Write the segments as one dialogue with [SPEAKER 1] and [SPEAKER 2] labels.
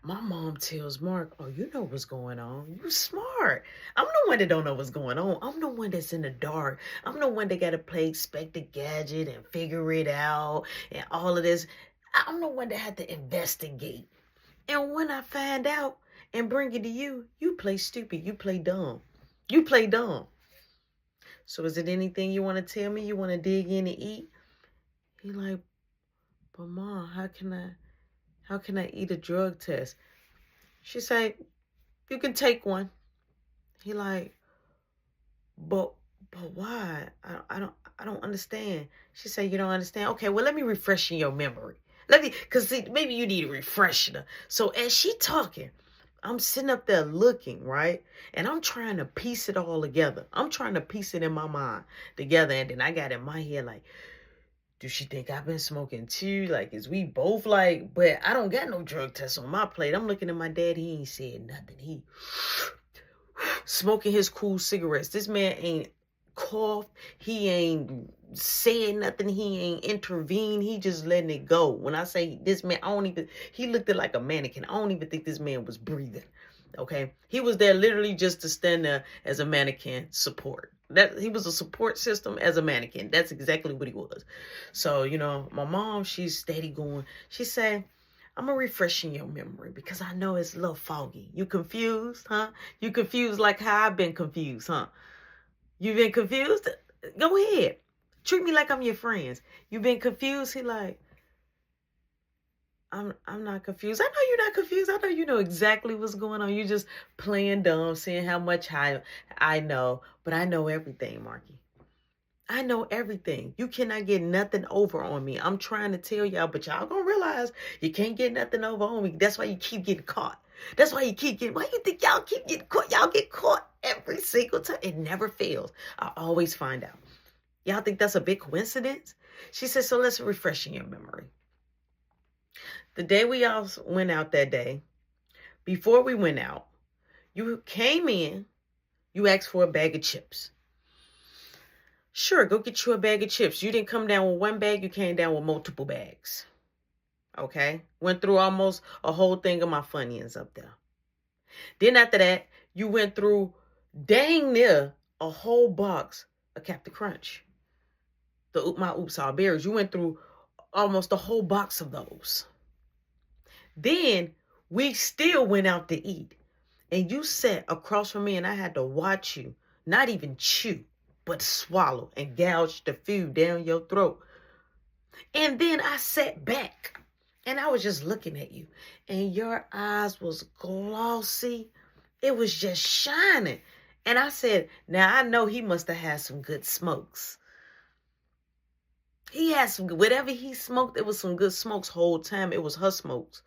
[SPEAKER 1] my mom tells Mark, oh, you know what's going on. You smart. I'm the one that don't know what's going on. I'm the one that's in the dark. I'm the one that got to play Inspector Gadget and figure it out and all of this. I'm the one that had to investigate. And when I find out and bring it to you, you play stupid. You play dumb. You play dumb. So is it anything you want to tell me? You want to dig in and eat? He like, but Mom, how can I eat a drug test? She say, you can take one. He like, but why? I don't understand. She said, you don't understand? Okay, well, let me refresh your memory. Cause see, maybe you need a refresher. So as she talking, I'm sitting up there looking, right? And I'm trying to piece it all together. I'm trying to piece it in my mind together. And then I got in my head like, do she think I've been smoking too? Like, is we both like, but I don't got no drug tests on my plate. I'm looking at my dad. He ain't said nothing. He smoking his cool cigarettes. This man ain't coughed. He ain't saying nothing. He ain't intervened. He just letting it go. When I say this man, he looked at like a mannequin. I don't even think this man was breathing. Okay. He was there literally just to stand there as a mannequin support. That he was a support system as a mannequin. That's exactly what he was. So, my mom, she's steady going. She said, I'm going to refresh your memory because I know it's a little foggy. You confused, huh? You confused like how I've been confused, huh? You been confused? Go ahead. Treat me like I'm your friends. You been confused? He like, I'm not confused. I know you're not confused. I know you know exactly what's going on. You just playing dumb, seeing how much I know. But I know everything, Marky. I know everything. You cannot get nothing over on me. I'm trying to tell y'all, but y'all gonna realize you can't get nothing over on me. That's why you keep getting caught. That's why you keep getting, why you think y'all keep getting caught? Y'all get caught every single time. It never fails. I always find out. Y'all think that's a big coincidence? She said, so let's refresh your memory. The day we all went out that day, before we went out, you came in, you asked for a bag of chips. Sure, go get you a bag of chips. You didn't come down with one bag, you came down with multiple bags. Okay? Went through almost a whole thing of my Funyuns up there. Then after that, you went through dang near a whole box of Captain Crunch. My Oops All Berries. You went through almost a whole box of those. Then we still went out to eat. And you sat across from me and I had to watch you not even chew, but swallow and gouge the food down your throat. And then I sat back and I was just looking at you and your eyes was glossy. It was just shining. And I said, now I know he must have had some good smokes. He had some, whatever he smoked, it was some good smokes whole time. It was her smokes.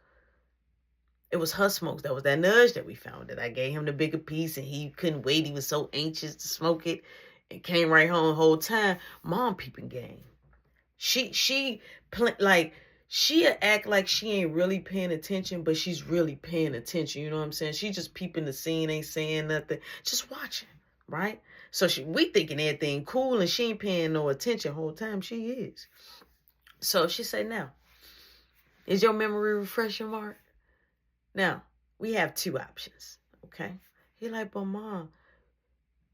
[SPEAKER 1] It was her smokes. That was that nudge that we found that I gave him the bigger piece and he couldn't wait. He was so anxious to smoke it and came right home the whole time. Mom peeping game. She act like she ain't really paying attention, but she's really paying attention. You know what I'm saying? She just peeping the scene, ain't saying nothing, just watching, right? So we thinking everything cool and she ain't paying no attention the whole time. She is. So she said, now, is your memory refreshing, Mark? Now, we have two options, okay? He like, but Mom,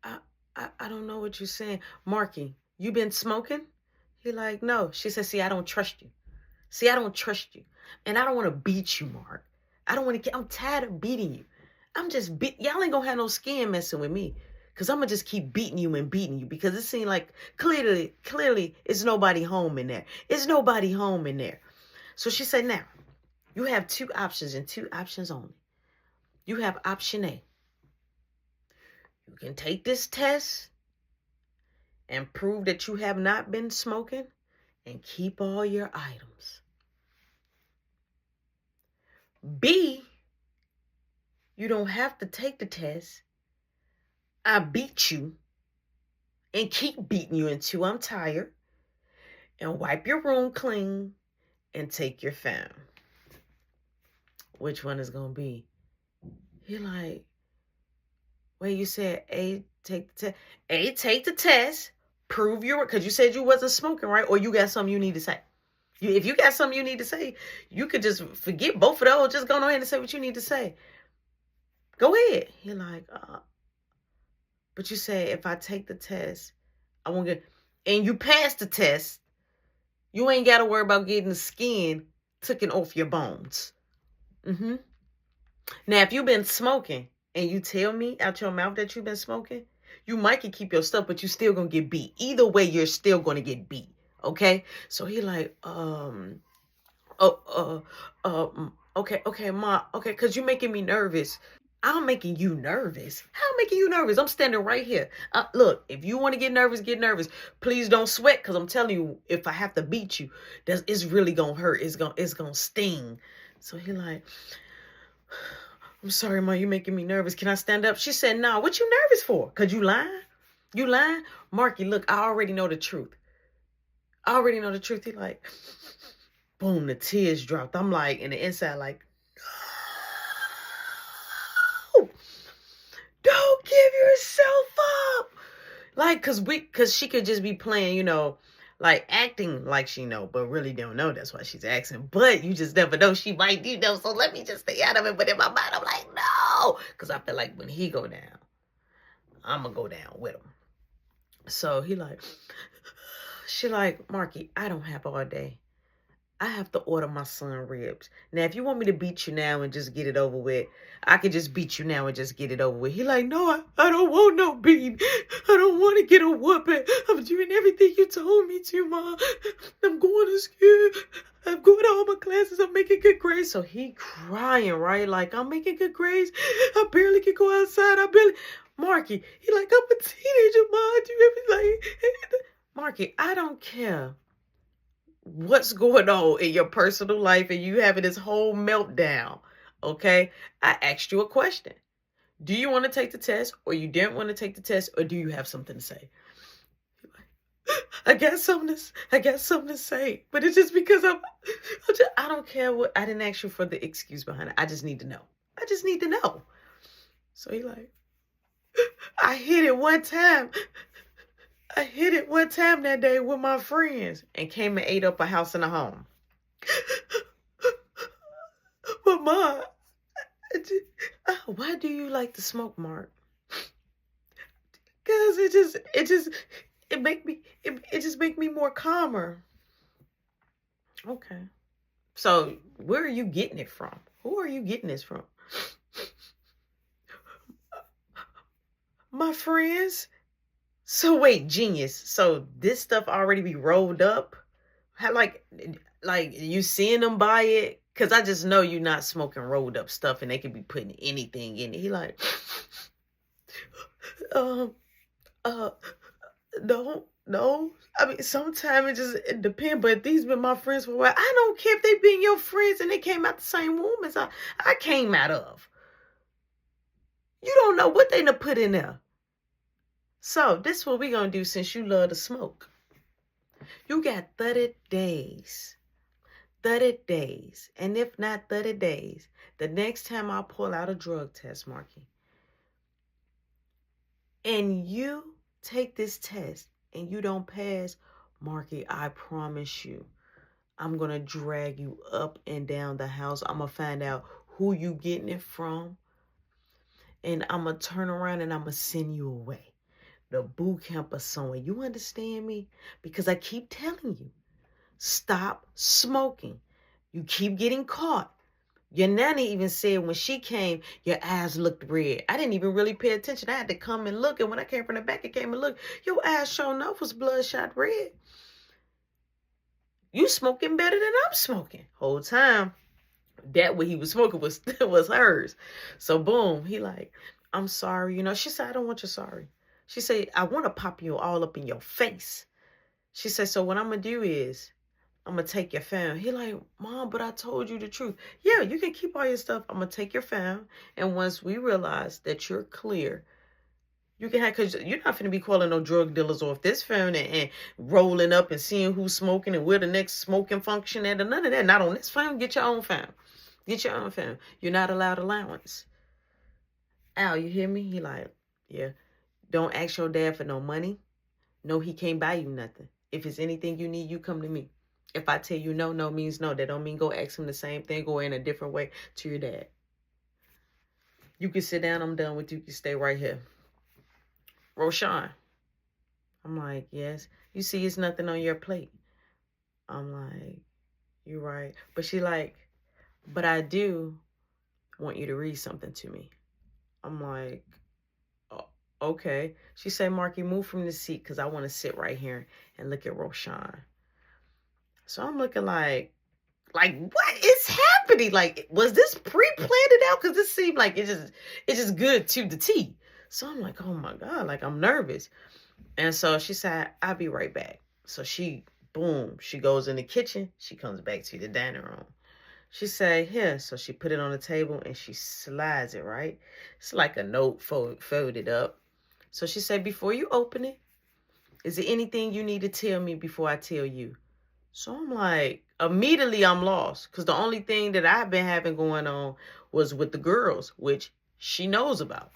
[SPEAKER 1] I don't know what you're saying. Marky, you been smoking? He like, no. She said, see, I don't trust you. See, I don't trust you. And I don't want to beat you, Mark. I don't want to, I'm tired of beating you. Y'all ain't gonna have no skin messing with me. Because I'm gonna just keep beating you because it seemed like clearly, it's nobody home in there. It's nobody home in there. So she said, now, you have two options and two options only. You have option A. You can take this test and prove that you have not been smoking and keep all your items. B, you don't have to take the test. I beat you and keep beating you until I'm tired and wipe your room clean and take your phone. Which one is going to be? You're like, wait, you said A, take the test. A, take the test. Prove because you said you wasn't smoking, right? Or you got something you need to say. If you got something you need to say, you could just forget both of those. Just go ahead and say what you need to say. Go ahead. He like, but you say if I take the test, I won't get, and you pass the test, you ain't got to worry about getting the skin taken off your bones. Mm-hmm. Now, if you've been smoking and you tell me out your mouth that you've been smoking, you might can keep your stuff, but you still gonna get beat. Either way, you're still gonna get beat. Okay? So he like, okay, ma, okay, because you're making me nervous. I'm making you nervous. How am I making you nervous? I'm standing right here. Look, if you want to get nervous, get nervous. Please don't sweat, because I'm telling you, if I have to beat you, it's really gonna hurt. It's gonna sting. So he like, I'm sorry, ma, you making me nervous. Can I stand up? She said, nah, what you nervous for? Because you lying? You lying? Marky, look, I already know the truth. I already know the truth. He like, boom, the tears dropped. I'm like, in the inside, like, no, don't give yourself up. Like, cause she could just be playing, like acting like she know, but really don't know. That's why she's asking. But you just never know. She might, so let me just stay out of it. But in my mind, I'm like, no. Because I feel like when he go down, I'm going to go down with him. So she like, Marky, I don't have all day. I have to order my son ribs. Now, if you want me to beat you now and just get it over with, I could just beat you now and just get it over with. He like, no, I don't want no beating. I don't want to get a whooping. I'm doing everything you told me to, Mom. I'm going to school. I'm going to all my classes. I'm making good grades. So he crying, right? Like, I'm making good grades. I barely can go outside. Marky, he like, I'm a teenager, Mom. Do you ever like, Marky, I don't care what's going on in your personal life and you having this whole meltdown. Okay, I asked you a question. Do you want to take the test, or you didn't want to take the test, or do you have something to say? I got something to say, but it's just because I don't care what. I didn't ask you for the excuse behind it. I just need to know. I just need to know. So he like, I hit it one time. I hit it one time that day with my friends and came and ate up a house and a home. But Mom, why do you like to smoke, Mark? Because it just make me more calmer. Okay. So where are you getting it from? Who are you getting this from? My friends. So wait, genius. So this stuff already be rolled up? How like you seeing them buy it? Cause I just know you're not smoking rolled up stuff, and they could be putting anything in it. He like, no. I mean, sometimes it depends, but these been my friends for a while. I don't care if they been your friends and they came out the same womb as I came out of. You don't know what they done put in there. So this is what we gonna do since you love to smoke. You got 30 days. 30 days. And if not 30 days, the next time I pull out a drug test, Marky, and you take this test and you don't pass, Marky, I promise you, I'm going to drag you up and down the house. I'm going to find out who you getting it from. And I'm going to turn around and I'm going to send you away. The boot camp or somewhere. You understand me? Because I keep telling you, stop smoking. You keep getting caught. Your nanny even said when she came, your eyes looked red. I didn't even really pay attention. I had to come and look. And when I came from the back, I came and looked. Your eyes sure enough was bloodshot red. You smoking better than I'm smoking. Whole time, that what he was smoking was hers. So boom, he like, I'm sorry. She said, I don't want your sorry. She said, I want to pop you all up in your face. She said, so what I'm going to do is, I'm going to take your phone. He like, Mom, but I told you the truth. Yeah, you can keep all your stuff. I'm going to take your phone. And once we realize that you're clear, you can have, because you're not going to be calling no drug dealers off this phone and rolling up and seeing who's smoking and where the next smoking function at. And none of that. Not on this phone. Get your own phone. Get your own phone. You're not allowed allowance. Al, you hear me? He like, yeah. Don't ask your dad for no money. No, he can't buy you nothing. If it's anything you need, you come to me. If I tell you no, no means no. That don't mean go ask him the same thing or in a different way to your dad. You can sit down. I'm done with you. You can stay right here. Roshan. I'm like, yes. You see, it's nothing on your plate. I'm like, you're right. But she like, but I do want you to read something to me. I'm like, oh, okay. She said, Marky, move from the seat because I want to sit right here and look at Roshan. So I'm looking like what is happening? Like, was this pre-planned out? Because this seemed like it's just good to the T. So I'm like, oh my God, like I'm nervous. And so she said, I'll be right back. So she goes in the kitchen. She comes back to the dining room. She said, here. So she put it on the table and she slides it, right? It's like a note folded up. So she said, before you open it, is there anything you need to tell me before I tell you? So I'm like, immediately I'm lost. Because the only thing that I've been having going on was with the girls, which she knows about.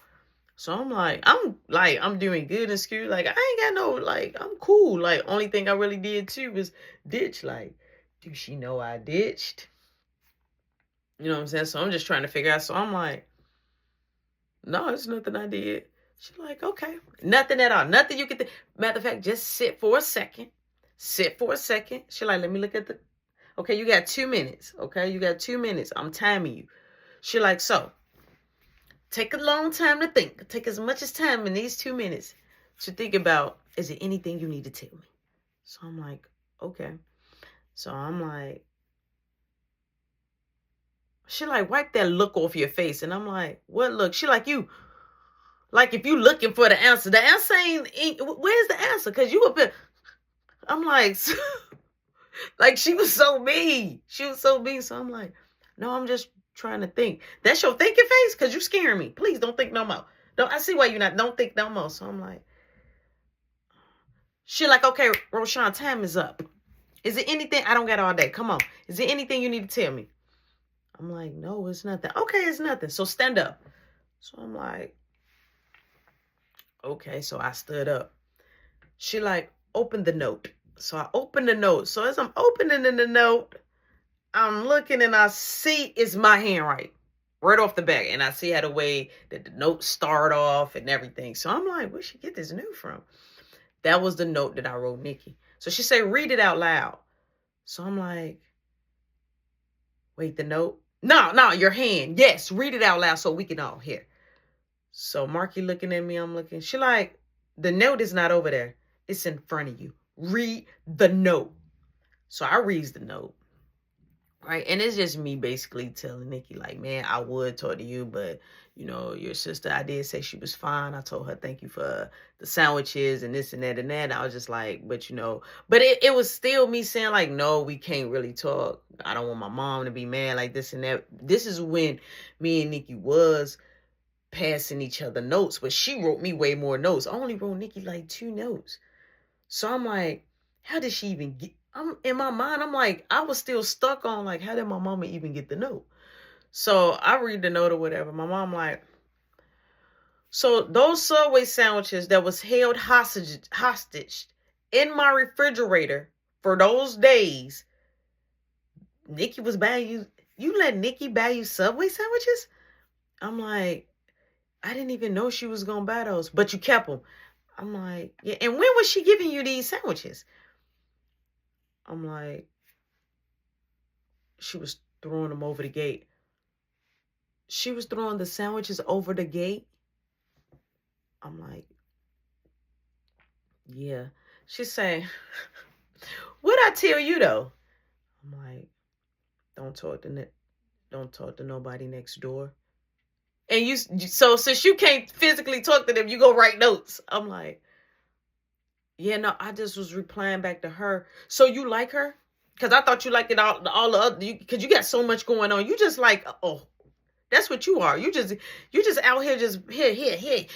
[SPEAKER 1] So I'm doing good in school. Like, I ain't got no, like, I'm cool. Like, only thing I really did too was ditch. Like, do she know I ditched? You know what I'm saying? So I'm just trying to figure out. So I'm like, no, it's nothing I did. She's like, okay. Nothing at all. Nothing you can think. Matter of fact, just sit for a second. Sit for a second. She's like, let me look at the, okay, you got 2 minutes. Okay, you got 2 minutes. I'm timing you. She's like, so, take a long time to think. Take as much as time in these 2 minutes to think about, is there anything you need to tell me? So I'm like, okay. So I'm like, she like, wipe that look off your face. And I'm like, what look? She like, you, like if you looking for the answer ain't, where's the answer? Because you up here. I'm like, like she was so mean. She was so mean. So I'm like, no, I'm just trying to think. That's your thinking face? Because you scaring me. Please don't think no more. I see why you're not, don't think no more. So I'm like, she like, okay, Roshan, time is up. Is there anything? I don't got all day. Come on. Is there anything you need to tell me? I'm like, no, it's nothing. Okay, it's nothing. So stand up. So I'm like, okay. So I stood up. She like, open the note. So I opened the note. So as I'm opening the note, I'm looking and I see it's my handwriting right off the back. And I see how the way that the note start off and everything. So I'm like, where'd she get this note from? That was the note that I wrote Nikki. So she said, read it out loud. So I'm like, wait, the note? No, your hand. Yes, read it out loud so we can all hear. So Marky looking at me, I'm looking. She like, the note is not over there. It's in front of you. Read the note. So I reads the note. Right. And it's just me basically telling Nikki, like, man, I would talk to you, but, you know, your sister, I did say she was fine. I told her, thank you for the sandwiches and this and that and that. I was just like, but, you know, but it was still me saying like, no, we can't really talk. I don't want my mom to be mad like this and that. This is when me and Nikki was passing each other notes, but she wrote me way more notes. I only wrote Nikki like 2 notes. So I'm like, how did she even get? In my mind, I'm like, I was still stuck on like, how did my mama even get the note? So I read the note or whatever. My mom like, so those Subway sandwiches that was held hostage in my refrigerator for those days, Nikki was buying you. You let Nikki buy you Subway sandwiches? I'm like, I didn't even know she was gonna buy those, but you kept them. I'm like, yeah. And when was she giving you these sandwiches? I'm like, she was throwing them over the gate. She was throwing the sandwiches over the gate. I'm like, yeah. She's saying, what'd I tell you though? I'm like, don't talk to nobody next door. And so since you can't physically talk to them, you go write notes. I'm like, yeah, no, I just was replying back to her. So you like her? Because I thought you liked it all the other, because you got so much going on. You just like, oh, that's what you are. You just out here just here.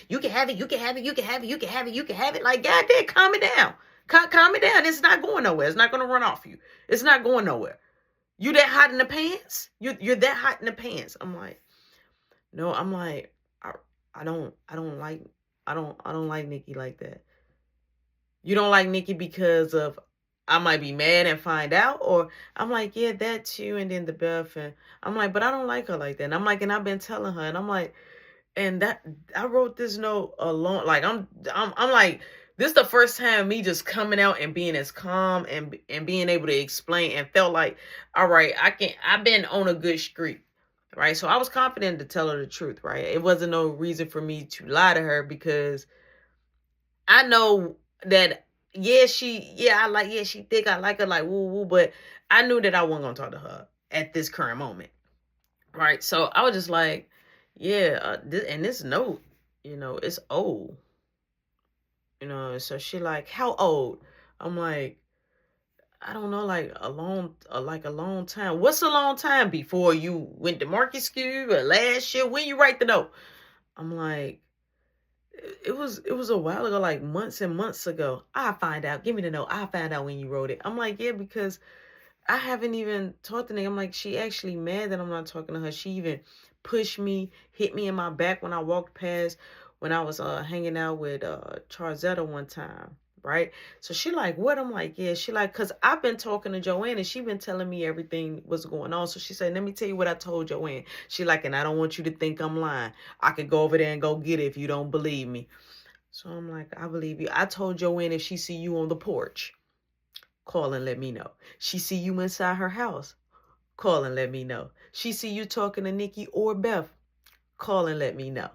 [SPEAKER 1] You can have it. You can have it. You can have it. You can have it. You can have it. Like, goddamn, calm it down. Calm it down. It's not going nowhere. It's not going to run off you. It's not going nowhere. You that hot in the pants? You're that hot in the pants. I'm like, no. I'm like, I don't like Nikki like that. You don't like Nikki because of I might be mad and find out, or I'm like, yeah, that too, and then the Beth, and I'm like, but I don't like her like that. And I'm like, and I've been telling her, and I'm like, and that I wrote this note alone. Like I'm like, this is the first time me just coming out and being as calm and being able to explain and felt like, all right, I've been on a good streak. Right. So I was confident to tell her the truth, right? It wasn't no reason for me to lie to her because I know that she think I like her like woo woo, but I knew that I wasn't gonna talk to her at this current moment. Right. So I was just like, yeah, this note, it's old. So she like, how old? I'm like, I don't know, like a long time. What's a long time? Before you went to market school or last year? When you write the note? I'm like, it was a while ago, like months and months ago. I find out. Give me the note. I find out when you wrote it. I'm like, yeah, because I haven't even talked to her. I'm like, she actually mad that I'm not talking to her. She even pushed me, hit me in my back when I walked past when I was hanging out with Charzetta one time. Right. So she like, what? I'm like, yeah. She like, cause I've been talking to Joanne and she been telling me everything was going on. So she said, let me tell you what I told Joanne. She like, and I don't want you to think I'm lying. I could go over there and go get it if you don't believe me. So I'm like, I believe you. I told Joanne if she see you on the porch, call and let me know. She see you inside her house, call and let me know. She see you talking to Nikki or Beth, call and let me know.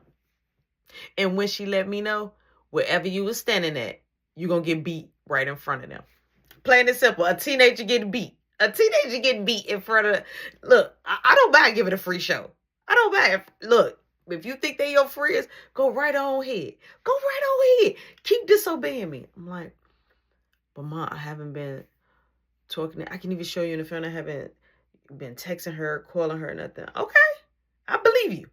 [SPEAKER 1] And when she let me know, wherever you was standing at, you're going to get beat right in front of them. Plain and simple. A teenager getting beat. A teenager getting beat in front of... Look, I don't mind giving a free show. I don't mind. Look, if you think they your friends, go right on ahead. Go right on ahead. Keep disobeying me. I'm like, but Mom, I haven't been talking. I can even show you in the phone. I haven't been texting her, calling her, nothing. Okay, I believe you.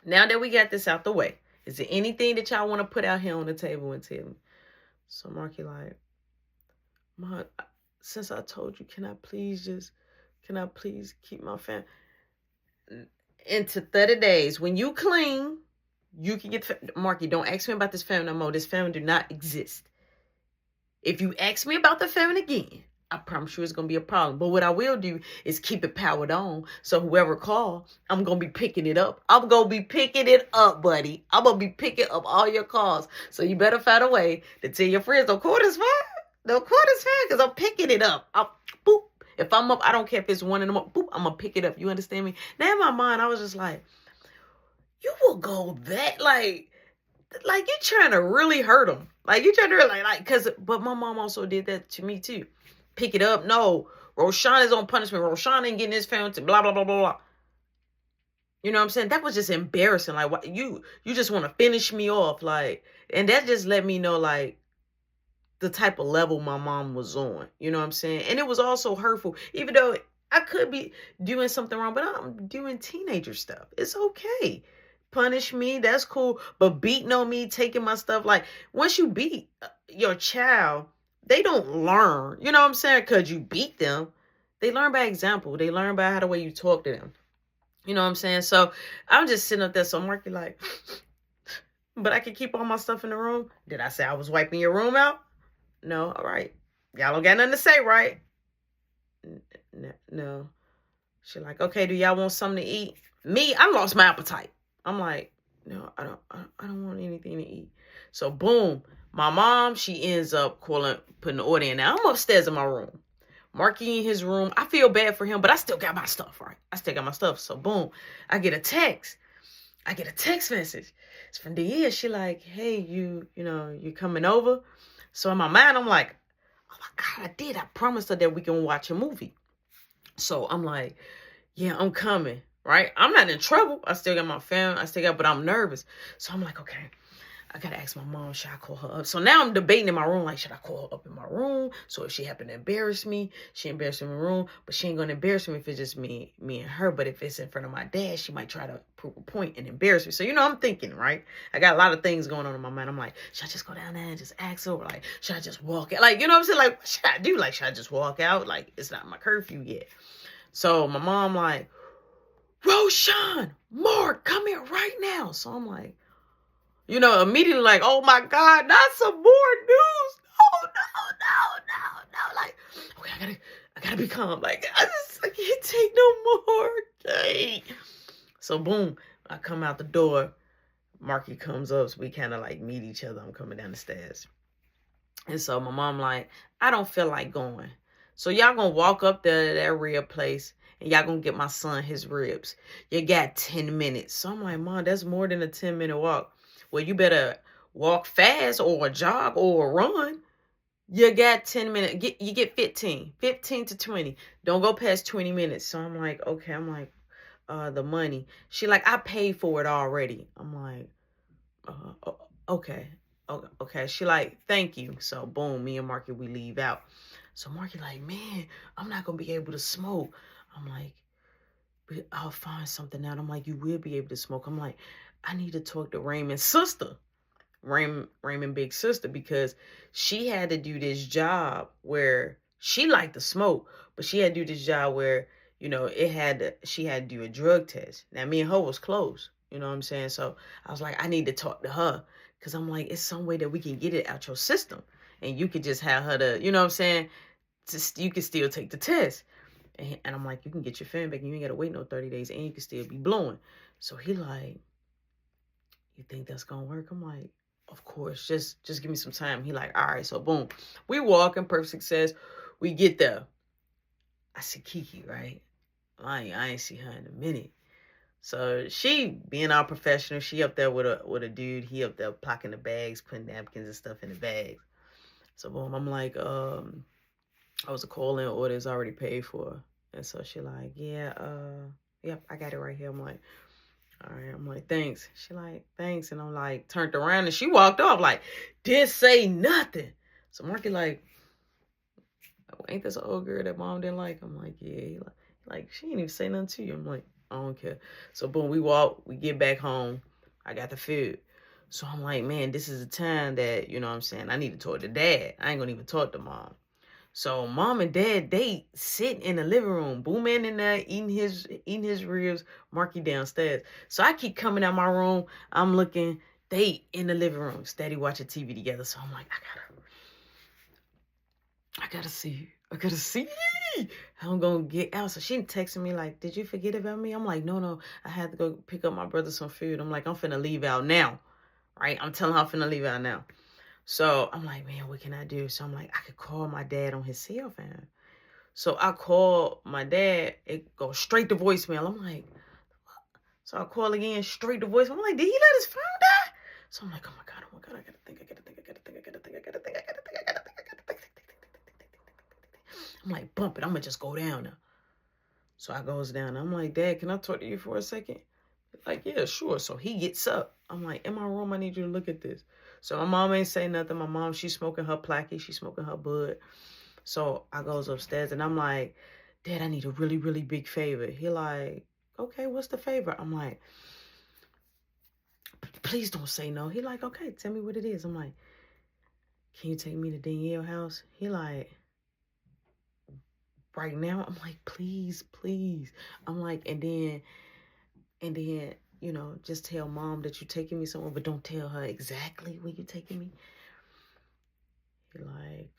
[SPEAKER 1] Now that we got this out the way, is there anything that y'all want to put out here on the table and tell me? So Marky like, Mom, since I told you, can I please keep my family? Into 30 days, when you clean, you can get, Marky, don't ask me about this family no more. This family do not exist. If you ask me about the family again, I promise you it's going to be a problem. But what I will do is keep it powered on. So whoever call, I'm going to be picking it up. I'm going to be picking it up, buddy. I'm going to be picking up all your calls. So you better find a way to tell your friends, don't call this phone. Don't call this phone because I'm picking it up. Boop. If I'm up, I don't care if it's 1 a.m. Boop, I'm going to pick it up. You understand me? Now in my mind, I was just like, you will go that, like you're trying to really hurt them. Like, you're trying to but my mom also did that to me too. Pick it up. No, Roshan is on punishment. Roshan ain't getting his family to blah, blah, blah, blah, blah. You know what I'm saying? That was just embarrassing. Like, what, you just want to finish me off. Like, and that just let me know, like, the type of level my mom was on. You know what I'm saying? And it was also hurtful. Even though I could be doing something wrong, but I'm doing teenager stuff. It's okay. Punish me, that's cool. But beating on me, taking my stuff, like, once you beat your child, they don't learn, you know what I'm saying? Because you beat them. They learn by example. They learn by how the way you talk to them. You know what I'm saying? So I'm just sitting up there. So Marky like, but I can keep all my stuff in the room. Did I say I was wiping your room out? No. All right. Y'all don't got nothing to say, right? No. She like, okay, do y'all want something to eat? Me, I lost my appetite. I'm like, no, I don't want anything to eat. So boom, my mom, she ends up putting the order in. Now I'm upstairs in my room. Marky in his room. I feel bad for him, but I still got my stuff, right? I still got my stuff. So boom, I get a text. I get a text message. It's from Danielle. She like, hey, you coming over? So in my mind, I'm like, oh my God, I did. I promised her that we can watch a movie. So I'm like, yeah, I'm coming. Right? I'm not in trouble. I still got my family. But I'm nervous. So I'm like, okay, I got to ask my mom, should I call her up? So now I'm debating in my room, like, should I call her up in my room? So if she happened to embarrass me, she embarrassed me in my room, but she ain't going to embarrass me if it's just me and her. But if it's in front of my dad, she might try to prove a point and embarrass me. So, I'm thinking, right? I got a lot of things going on in my mind. I'm like, should I just go down there and just ask her? Or like, should I just walk out? Like, you know what I'm saying? Like, what should I do? Like, should I just walk out? Like, it's not my curfew yet. So my mom like, Roshan, Mark, come here right now. So I'm like, immediately like, oh my God, not some more news. Like, okay, I gotta be calm. Like, I can't take no more. Dang. So boom, I come out the door. Marky comes up, so we kind of like meet each other. I'm coming down the stairs. And so my mom like, I don't feel like going. So y'all gonna walk up there to that rib place and y'all gonna get my son his ribs. You got 10 minutes. So I'm like, Mom, that's more than a 10-minute walk. Well, you better walk fast or jog or run. You got 10 minutes. You get 15 to 20. Don't go past 20 minutes. So I'm like, okay. I'm like, the money. She like, I paid for it already. I'm like, okay. Okay. She like, thank you. So boom, me and Marky, we leave out. So Marky like, man, I'm not going to be able to smoke. I'm like, I'll find something out. I'm like, you will be able to smoke. I'm like, I need to talk to Raymond's sister. Raymond big sister, because she had to do this job where she liked to smoke, but she had to do this job where, you know, she had to do a drug test. Now me and her was close, you know what I'm saying? So I was like, I need to talk to her, because I'm like, it's some way that we can get it out your system, and you could just have her to, you know what I'm saying, you can still take the test. And I'm like, you can get your fan back and you ain't got to wait no 30 days and you can still be blowing. So he like, you think that's gonna work? I'm like, of course, just give me some time. He like, all right. So boom, we walk in perfect success. We get there. I see Kiki, right? I ain't see her in a minute. So she being all professional, she up there with a dude. He up there packing the bags, putting napkins and stuff in the bags. So boom, I'm like, I was a call-in order is already paid for. And so she like, yeah, yep, I got it right here. I'm like, all right. I'm like, thanks. She like, thanks. And I'm like, turned around and she walked off like, didn't say nothing. So Marky like, ain't this an old girl that mom didn't like? I'm like, yeah. He like, she ain't even say nothing to you. I'm like, I don't care. So boom, we get back home. I got the food. So I'm like, man, this is the time that, you know what I'm saying, I need to talk to dad. I ain't gonna even talk to mom. So mom and dad, they sit in the living room, Boomman in there eating his ribs, Marky downstairs. So I keep coming out my room. I'm looking, they in the living room, steady watching TV together. So I'm like, I gotta see. I'm gonna get out. So she texting me like, did you forget about me? I'm like, no, I had to go pick up my brother some food. I'm like, I'm finna leave out now, right? I'm telling her I'm finna leave out now. So I'm like, man, what can I do? So I'm like, I could call my dad on his cell phone. So I call my dad. It goes straight to voicemail. I'm like, so I call again, straight to voicemail. I'm like, did he let his phone die? So I'm like, oh my God, I gotta think. I'm like, bump it. I'm gonna just go down now. So I goes down. I'm like, Dad, can I talk to you for a second? He's like, yeah, sure. So he gets up. I'm like, in my room, I need you to look at this. So my mom ain't saying nothing. My mom, she's smoking her placky. She's smoking her bud. So I goes upstairs and I'm like, Dad, I need a really, really big favor. He like, okay, what's the favor? I'm like, please don't say no. He like, okay, tell me what it is. I'm like, can you take me to Danielle's house? He like, right now? I'm like, please. I'm like, and then, you know, just tell mom that you're taking me somewhere, but don't tell her exactly where you're taking me. He like,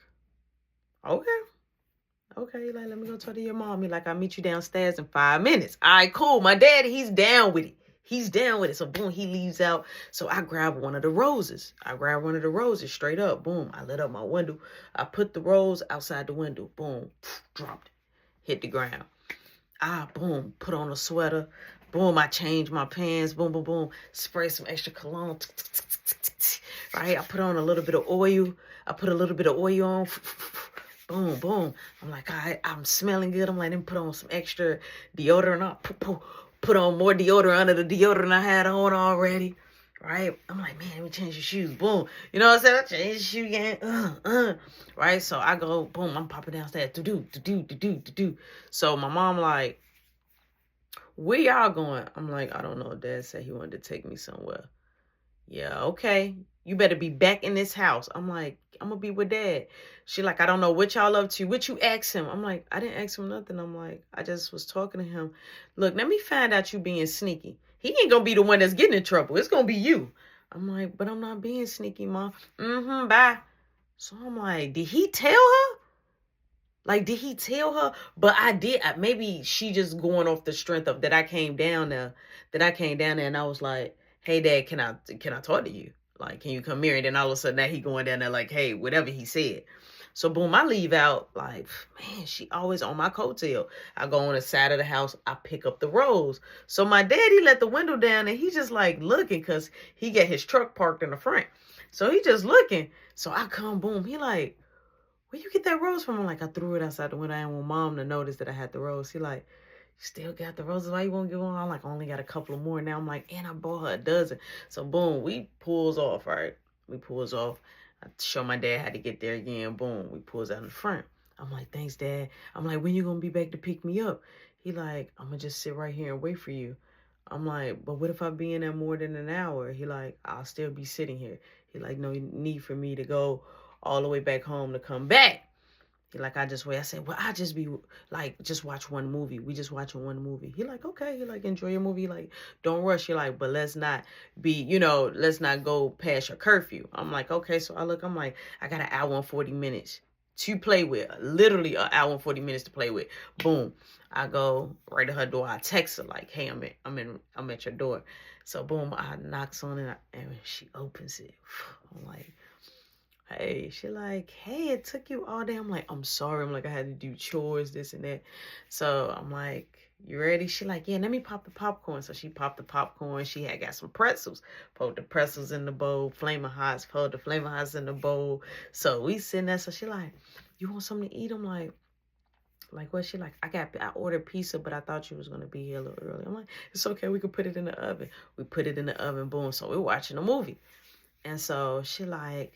[SPEAKER 1] okay, like, let me go talk to your mom. He like, I'll meet you downstairs in 5 minutes. All right, cool. My daddy, he's down with it. So boom, he leaves out. So I grab one of the roses. Straight up. Boom, I lit up my window. I put the rose outside the window. Boom, dropped it. Hit the ground. Boom, put on a sweater. Boom, I change my pants. Boom. Spray some extra cologne. Right, I put on a little bit of oil. On. Boom. I'm like, all right, I'm smelling good. I'm like, then put on some extra deodorant. I put on more deodorant under the deodorant I had on already. Right? I'm like, man, let me change your shoes. Boom. You know what I'm saying? I change the shoe again. Right? So I go, boom, I'm popping downstairs. Do. So my mom like, where y'all going? I'm like, I don't know. Dad said he wanted to take me somewhere. Yeah, okay. You better be back in this house. I'm like, I'm going to be with Dad. She like, I don't know what y'all up to. What you ask him? I'm like, I didn't ask him nothing. I'm like, I just was talking to him. Look, let me find out you being sneaky. He ain't going to be the one that's getting in trouble. It's going to be you. I'm like, but I'm not being sneaky, Mom. Bye. So I'm like, did he tell her? Like, did he tell her? But I did. Maybe she just going off the strength of that I came down there. That I came down there and I was like, hey, Dad, can I talk to you? Like, can you come here? And then all of a sudden, now he going down there like, hey, whatever he said. So boom, I leave out like, man, she always on my coattail. I go on the side of the house. I pick up the rose. So my daddy let the window down and he just like looking because he got his truck parked in the front. So he just looking. So I come, boom. He like, where you get that rose from? I'm like, I threw it outside the window. I didn't want Mom to notice that I had the rose. He like, you still got the roses? Why you won't give one? I'm like, I only got a couple of more now. I'm like, and I bought her a dozen. So boom, we pulls off, right? We pulls off. I show my dad how to get there again. Boom, we pulls out in the front. I'm like, thanks, Dad. I'm like, when you gonna be back to pick me up? He like, I'm gonna just sit right here and wait for you. I'm like, but what if I be in there more than an hour? He like, I'll still be sitting here. He like, no need for me to go all the way back home to come back. He like, I just wait. I said, well, I just be like, just watch one movie. We just watching one movie. He like, okay. He like, enjoy your movie. Like, don't rush. He like, but let's not be, let's not go past your curfew. I'm like, okay. So I look, I'm like, I got an hour and 40 minutes to play with. Literally an hour and 40 minutes to play with. Boom. I go right to her door. I text her like, hey, I'm at your door. So boom, I knocks on it and she opens it. I'm like, hey, she like, hey, it took you all day. I'm like, I'm sorry. I'm like, I had to do chores, this and that. So I'm like, you ready? She like, yeah, let me pop the popcorn. So she popped the popcorn. She had got some pretzels. Put the pretzels in the bowl. Flaming Hots. Put the Flaming Hots in the bowl. So we sitting there. So she like, you want something to eat? I'm like what? She like, I ordered pizza, but I thought you was going to be here a little early. I'm like, it's okay. We could put it in the oven. We put it in the oven. Boom. So we're watching a movie. And so she like,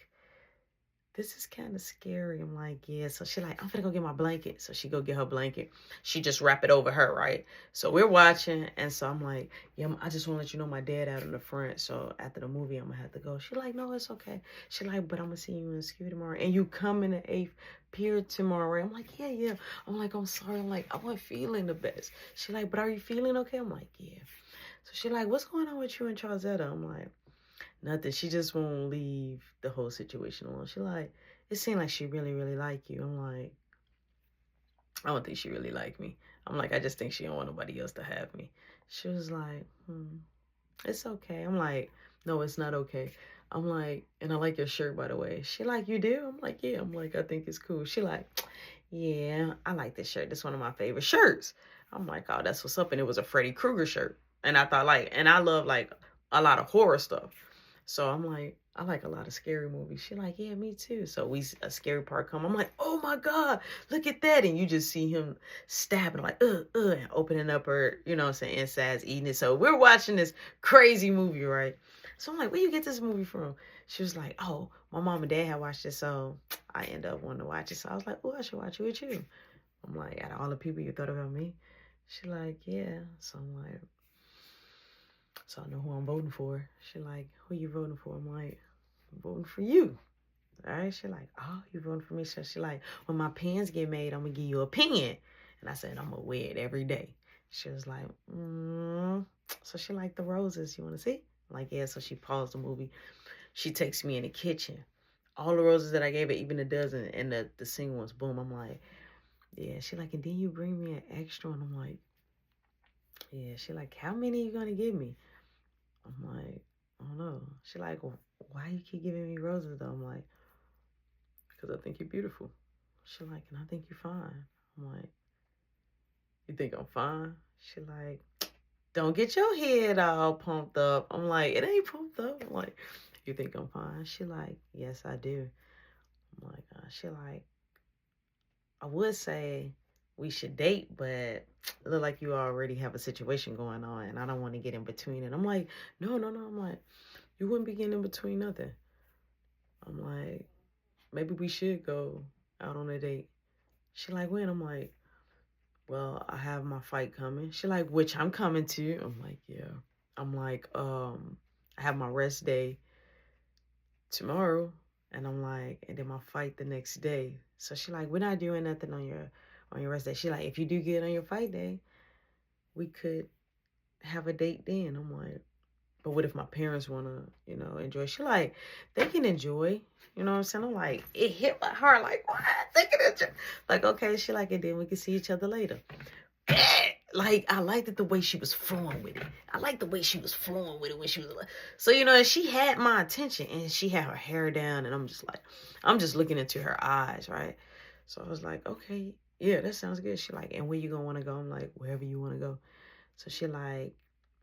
[SPEAKER 1] this is kind of scary. I'm like, yeah. So she like, I'm gonna go get my blanket. So she go get her blanket. She just wrap it over her, right? So we're watching. And so I'm like, yeah, I just want to let you know my dad out in the front. So after the movie, I'm going to have to go. She like, no, it's okay. She like, but I'm going to see you in the school tomorrow. And you come in the 8th period tomorrow, right? I'm like, yeah. I'm like, I'm sorry. I'm like, I wasn't feeling the best. She like, but are you feeling okay? I'm like, yeah. So she like, what's going on with you and Charlesetta? I'm like, nothing. She just won't leave the whole situation alone. She like, it seemed like she really, really like you. I'm like, I don't think she really like me. I'm like, I just think she don't want nobody else to have me. She was like, it's okay. I'm like, no, it's not okay. I'm like, and I like your shirt, by the way. She like, you do? I'm like, yeah. I'm like, I think it's cool. She like, yeah, I like this shirt. This is one of my favorite shirts. I'm like, oh, that's what's up. And it was a Freddy Krueger shirt. And I thought and I love like a lot of horror stuff. So I'm like, I like a lot of scary movies. She like, yeah, me too. So a scary part come. I'm like, oh my God, look at that. And you just see him stabbing like, and opening up her, insides, eating it. So we're watching this crazy movie, right? So I'm like, where you get this movie from? She was like, oh, my mom and dad had watched it. So I ended up wanting to watch it. So I was like, oh, I should watch it with you. I'm like, out of all the people you thought about me? She like, yeah. So I'm like, so I know who I'm voting for. She like, who you voting for? I'm like, I'm voting for you. All right. She like, oh, you voting for me? So she like, when my pens get made, I'm going to give you a pen. And I said, I'm going to wear it every day. She was like, So she like the roses. You want to see? I'm like, yeah. So she paused the movie. She takes me in the kitchen. All the roses that I gave her, even the dozen and the single ones, boom. I'm like, yeah. She like, and then you bring me an extra. And I'm like, yeah. She like, how many are you going to give me? I'm like, I don't know. She like, well, why you keep giving me roses though? I'm like, because I think you're beautiful. She like, and I think you're fine. I'm like, you think I'm fine? She like, don't get your head all pumped up. I'm like, it ain't pumped up. I'm like, you think I'm fine? She like, yes, I do. I'm like, she like, I would say we should date, but it look like you already have a situation going on and I don't want to get in between it. I'm like, no. I'm like, you wouldn't be getting in between nothing. I'm like, maybe we should go out on a date. She like, when? I'm like, well, I have my fight coming. She like, which I'm coming to. I'm like, yeah. I'm like, I have my rest day tomorrow. And I'm like, and then my fight the next day. So she like, we're not doing nothing on your rest day. She like, if you do get on your fight day, we could have a date then. I'm like, but what if my parents want to, you know, enjoy? She like, they can enjoy. You know what I'm saying? I'm like, it hit my heart. Like, what? They can enjoy. Like, okay. She like, and then we can see each other later. Like, I liked it the way she was flowing with it. I liked the way she was flowing with it when she was like, so, you know, she had my attention and she had her hair down and I'm just like, I'm just looking into her eyes, right? So I was like, okay, yeah, that sounds good. She like, and where you gonna want to go? I'm like, wherever you want to go. So she like,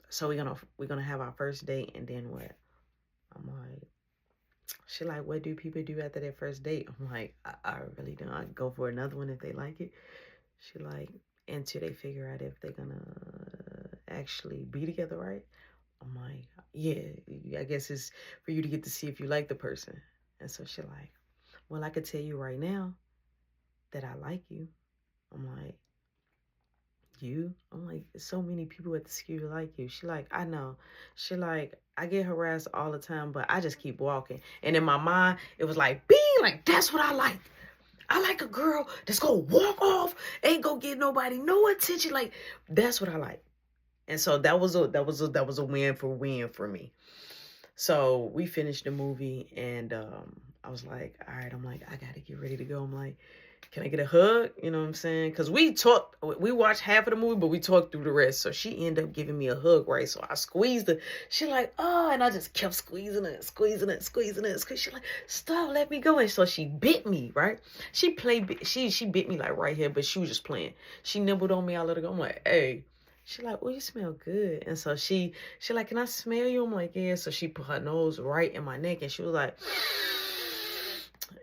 [SPEAKER 1] so we're gonna have our first date and then what? I'm like, she like, what do people do after their first date? I'm like, I really don't. I go for another one if they like it. She like, until they figure out if they're gonna actually be together, right? I'm like, yeah, I guess it's for you to get to see if you like the person. And so she like, well, I could tell you right now that I like you. I'm like, you? I'm like, so many people at the school like you. She like, I know. She like, I get harassed all the time, but I just keep walking. And in my mind, it was like, bing, like, that's what I like. I like a girl that's gonna walk off, ain't gonna get nobody no attention. Like, that's what I like. And so that was a win for me. So we finished the movie and I was like, all right, I'm like, I gotta get ready to go. I'm like, can I get a hug? You know what I'm saying? Because we watched half of the movie, but we talked through the rest. So she ended up giving me a hug, right? So I squeezed her. She like, oh, and I just kept squeezing it. She like, stop, let me go. And so she bit me, right? She bit me like right here, but she was just playing. She nibbled on me. I let her go. I'm like, hey. She like, oh, you smell good. And so she like, can I smell you? I'm like, yeah. So she put her nose right in my neck and she was like,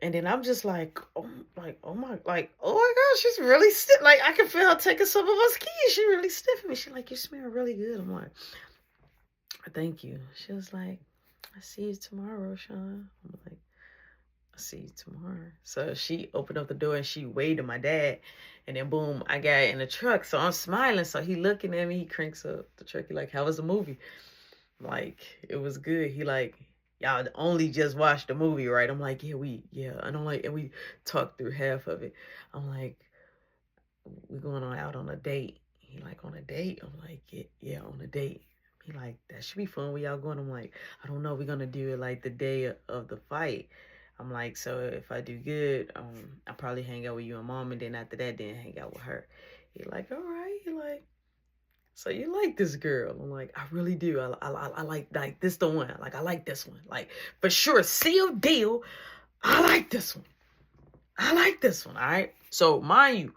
[SPEAKER 1] and then I'm just like, oh my God, she's really stiff. Like, I can feel her taking some of us keys. She really stiffing me. She like, you smell really good. I'm like, thank you. She was like, I see you tomorrow, Sean. I'm like, I see you tomorrow. So she opened up the door and she waved to my dad. And then boom, I got in the truck. So I'm smiling. So he looking at me. He cranks up the truck. He like, how was the movie? I'm like, it was good. He like, y'all only just watched the movie, right? I'm like, yeah. And I'm like, and we talked through half of it. I'm like, we're going out on a date. He like, on a date? I'm like, yeah, on a date. He like, that should be fun. Where y'all going? I'm like, I don't know. We're going to do it like the day of the fight. I'm like, so if I do good, I'll probably hang out with you and mom. And then after that, then hang out with her. He like, all right. He like, so you like this girl? I'm like, I really do. I like this the one. Like, I like this one. Like, for sure, seal deal. I like this one. All right? So, mind you,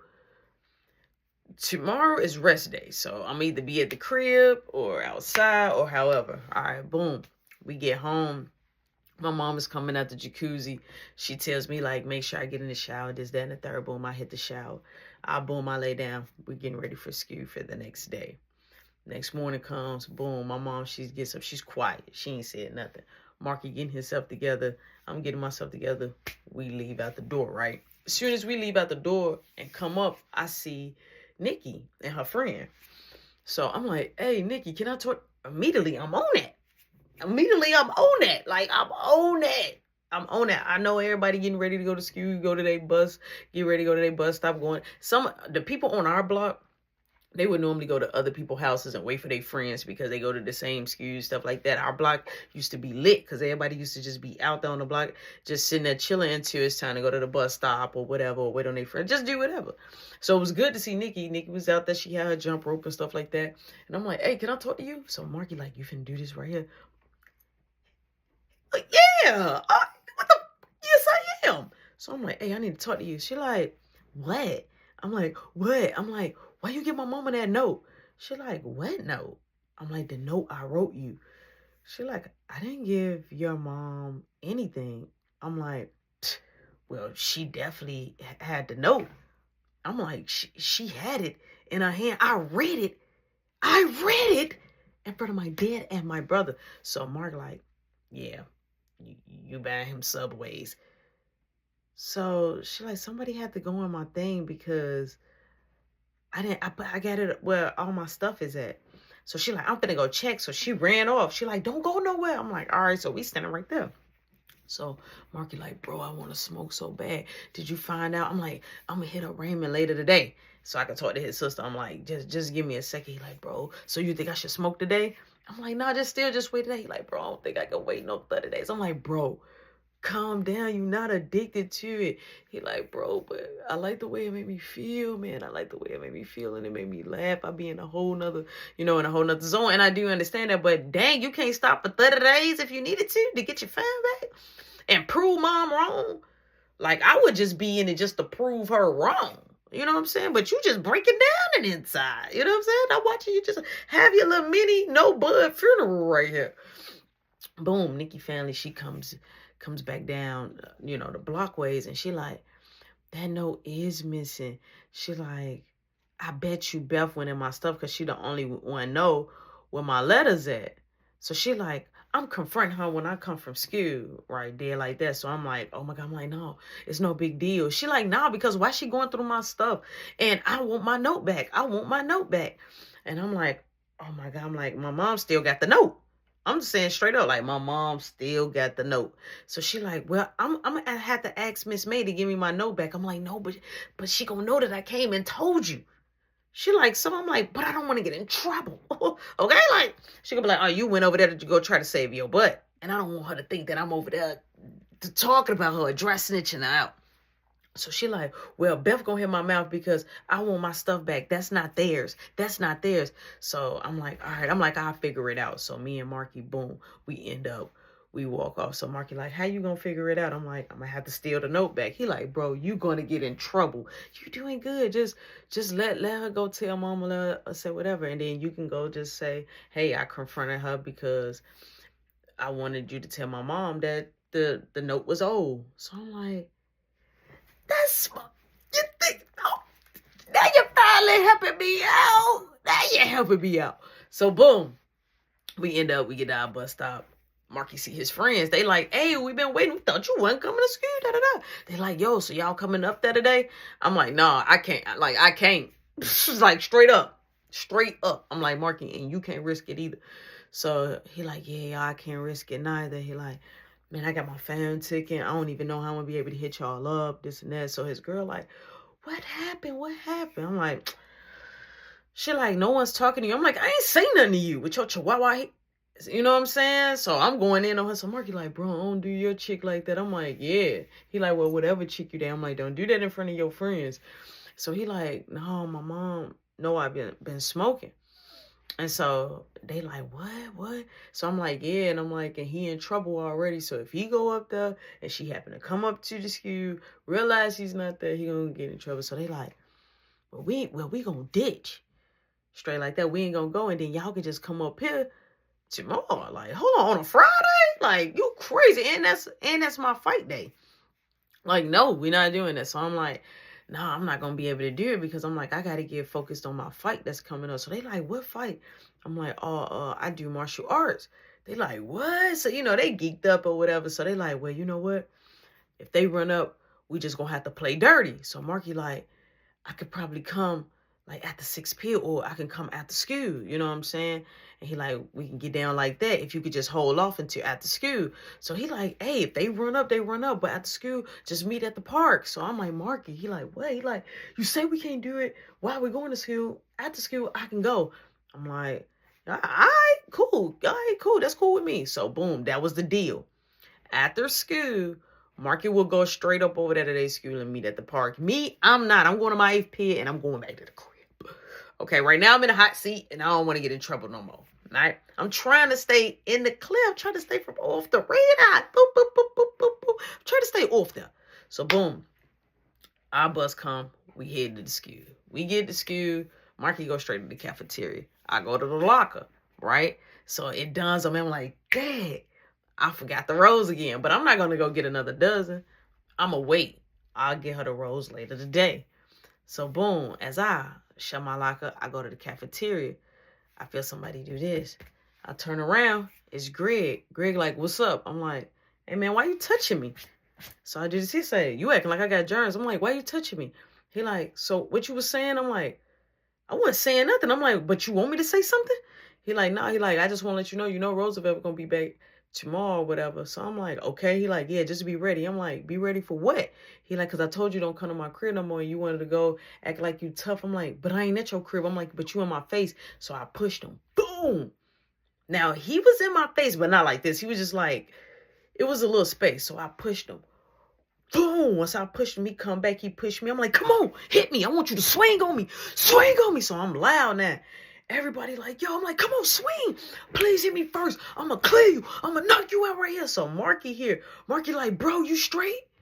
[SPEAKER 1] tomorrow is rest day. So, I'm either be at the crib or outside or however. All right, boom. We get home. My mom is coming out the jacuzzi. She tells me, like, make sure I get in the shower. This, that, and the third. Boom, I hit the shower. I lay down. We're getting ready for school for the next day. Next morning comes, boom, my mom, she gets up. She's quiet. She ain't said nothing. Marky getting himself together. I'm getting myself together. We leave out the door, right? As soon as we leave out the door and come up, I see Nikki and her friend. So I'm like, hey, Nikki, can I talk? Immediately, I'm on that. Like, I'm on that. I know everybody getting ready to go to school, go to their bus, get ready to go to their bus stop going. The people on our block, they would normally go to other people's houses and wait for their friends because they go to the same schools, stuff like that. Our block used to be lit because everybody used to just be out there on the block, just sitting there chilling until it's time to go to the bus stop or whatever, or wait on their friends. Just do whatever. So it was good to see Nikki. Nikki was out there. She had her jump rope and stuff like that. And I'm like, hey, can I talk to you? So Marky like, you finna do this right here? Like, yeah. Yes, I am. So I'm like, hey, I need to talk to you. She like, what? I'm like, what? I'm like, why you give my mama that note? She like, what note? I'm like, the note I wrote you. She like, I didn't give your mom anything. I'm like, well, she definitely had the note. I'm like, she had it in her hand. I read it in front of my dad and my brother. So Mark like, yeah, you buying him Subways. So she like, somebody had to go in my thing because I got it where all my stuff is at. So she like, I'm gonna go check. So she ran off. She like, don't go nowhere. I'm like, all right. So we standing right there. So Marky like, bro, I want to smoke so bad. Did you find out? I'm like, I'm gonna hit up Raymond later today so I can talk to his sister. I'm like, just give me a second. He like, bro, so you think I should smoke today? I'm like, nah, just wait today. He like, bro, I don't think I can wait no 30 days. I'm like, bro, calm down. You're not addicted to it. He like, bro, but I like the way it made me feel, man. I like the way it made me feel, and it made me laugh. I be in a whole nother, in a whole nother zone. And I do understand that, but dang, you can't stop for 30 days if you needed to get your fan back and prove mom wrong. Like, I would just be in it just to prove her wrong. You know what I'm saying? But you just breaking down an inside. You know what I'm saying? I'm watching you just have your little mini no bud funeral right here. Boom, Nikki family, she comes back down, the blockways, and she like, that note is missing. She like, I bet you Beth went in my stuff because she the only one know where my letters at. So she like, I'm confronting her when I come from school right there like that. So I'm like, oh my God, I'm like, no, it's no big deal. She like, nah, because why she going through my stuff? And I want my note back. I want my note back. And I'm like, oh my God, I'm like, my mom still got the note. I'm just saying straight up, like, my mom still got the note. So she like, well, I'm gonna have to ask Miss May to give me my note back. I'm like, no, but she gonna know that I came and told you. She like, so I'm like, but I don't want to get in trouble. Okay? Like, she gonna be like, oh, you went over there to go try to save your butt. And I don't want her to think that I'm over there talking about her, dry snitching her out. So she like, well, Beth gonna hit my mouth because I want my stuff back. That's not theirs. That's not theirs. So I'm like, all right. I'm like, I'll figure it out. So me and Marky, boom, we walk off. So Marky like, how you gonna figure it out? I'm like, I'm gonna have to steal the note back. He like, bro, you gonna get in trouble. You doing good. Just let her go tell mama, let her say whatever. And then you can go just say, hey, I confronted her because I wanted you to tell my mom that the note was old. So I'm like, that's what you think. Oh, now you're finally helping me out. Now you're helping me out. So boom, we get to our bus stop. Marky see his friends. They like, hey, we been waiting. We thought you wasn't coming to school. Da, da, da. They like, yo, so y'all coming up there today? I'm like, nah, I can't. Like, I can't. Like, straight up. I'm like, Marky, and you can't risk it either. So he like, yeah, I can't risk it neither. He like, man, I got my phone ticking. I don't even know how I'm going to be able to hit y'all up, this and that. So his girl like, what happened? I'm like, she like, no one's talking to you. I'm like, I ain't saying nothing to you with your chihuahua. You know what I'm saying? So I'm going in on her. So Marky like, bro, don't do your chick like that. I'm like, yeah. He like, well, whatever chick you there. I'm like, don't do that in front of your friends. So he like, no, my mom, no, I've been smoking. And so they like, what? So I'm like, yeah. And I'm like, and he in trouble already. So if he go up there and she happen to come up to the school, realize he's not there, he gonna get in trouble. So they like, we gonna ditch. Straight like that. We ain't gonna go. And then y'all can just come up here tomorrow. Like, hold on a Friday? Like, you crazy. And that's my fight day. Like, no, we're not doing that. So I'm like, nah, I'm not going to be able to do it because I'm like, I got to get focused on my fight that's coming up. So they like, what fight? I'm like, I do martial arts. They like, what? So, they geeked up or whatever. So they like, well, you know what? If they run up, we just going to have to play dirty. So Marky like, I could probably come like after 6 p.m. or I can come after school. You know what I'm saying? And he like, we can get down like that if you could just hold off until after school. So he like, hey, if they run up, they run up. But after school, just meet at the park. So I'm like, Marky, he like, what? He like, you say we can't do it while we're going to school. After school, I can go. I'm like, all right, cool. That's cool with me. So boom, that was the deal. After school, Marky will go straight up over there to their school and meet at the park. Me, I'm not. I'm going to my 8th period and I'm going back to the crib. Okay, right now I'm in a hot seat and I don't want to get in trouble no more. All right? I'm trying to stay in the clear. I'm trying to stay from off the red eye. Boop, boop, boop, boop, boop, boop. I'm trying to stay off there. So boom, our bus come. We head to the school. We get to school. Marky go straight to the cafeteria. I go to the locker, right? So it dawns on me. I'm like, Dad, I forgot the rose again. But I'm not going to go get another dozen. I'm going to wait. I'll get her the rose later today. So boom, as I shut my locker, I go to the cafeteria. I feel somebody do this. I turn around. It's Greg. Greg like, what's up? I'm like, hey, man, why you touching me? So I do this. He say, you acting like I got germs. I'm like, why you touching me? He like, so what you was saying? I'm like, I wasn't saying nothing. I'm like, but you want me to say something? He like, nah. He like, I just want to let you know, Roosevelt going to be back tomorrow or whatever. So I'm like, okay. He like, yeah, just be ready. I'm like, be ready for what? He like, because I told you don't come to my crib no more and you wanted to go act like you tough. I'm like, but I ain't at your crib. I'm like, but you in my face. So I pushed him. Boom. Now, he was in my face, but not like this. He was just like, it was a little space. So I pushed him. Boom. Once I pushed him, he come back. He pushed me. I'm like, come on, hit me. I want you to swing on me. Swing on me. So I'm loud now. Everybody like, yo, I'm like, come on, swing. Please hit me first. I'm going to clear you. I'm going to knock you out right here. So Marky here. Marky like, bro, you straight?